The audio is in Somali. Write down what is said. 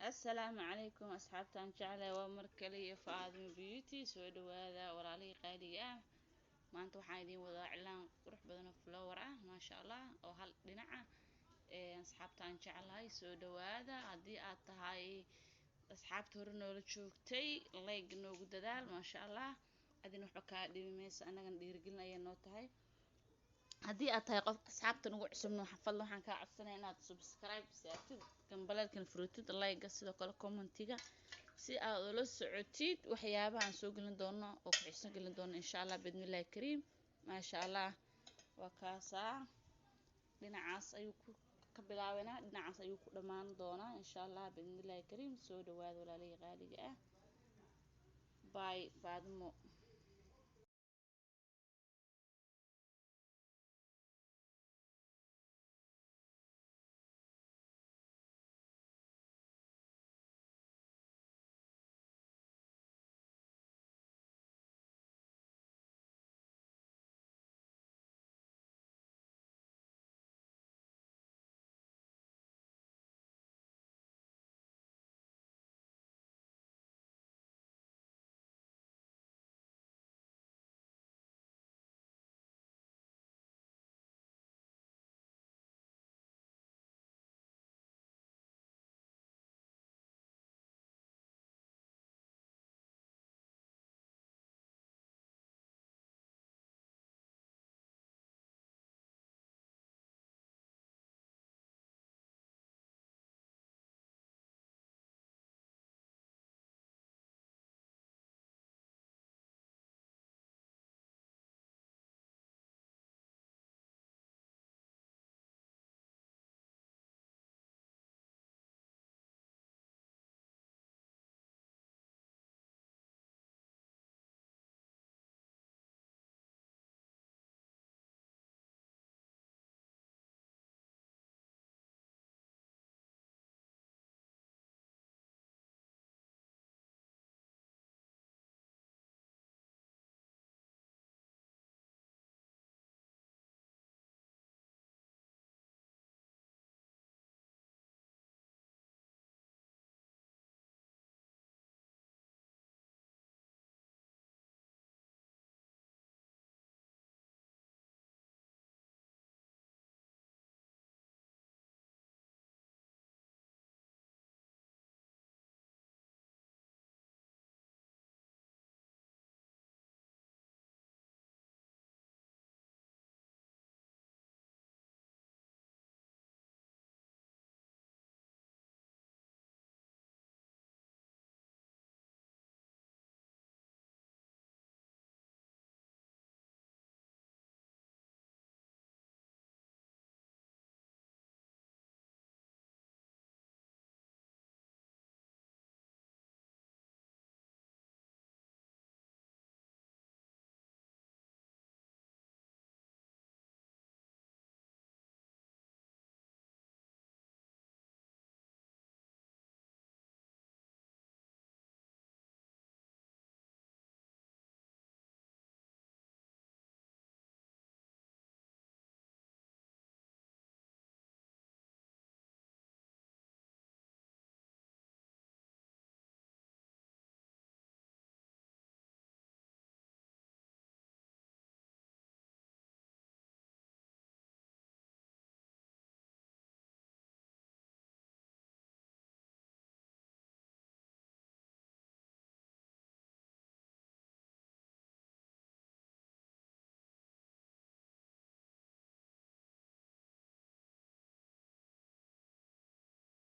السلام عليكم أصحابتان جعلة ومركلي فاضي بيوتي سو دوادا ورالي قالي maanta waxaan idin wadaa cilaan qurux badan oo flower ah maasha Allah oo hal dhinaca asxaabtaan jeclahay soo dhawaada haddii aad tahay asxaabta hore noola joogtay like noogu dadaal maasha Allah adin waxba ka dhimayso anaga dhiirigelin ayay noo tahay haddii aad tahay qof asxaabta ugu cusubna xafadla waxaan ka codsanayaa inaad subscribe saartid gambalaalkan furutid like sidoo kale commentiga si aad ula socotid waxyaabaha aan soo gelin doono oo ku xiiso gelin doono insha Allah bidmillahi kariim maasha Allah waa kaasa dhinacaas ayuu ka bilaabanaa dhinacaas ayuu ku dhamaan doonaa insha Allah bidmillahi kariim soo dhawaada walaalay qaaliga ah bye faadmo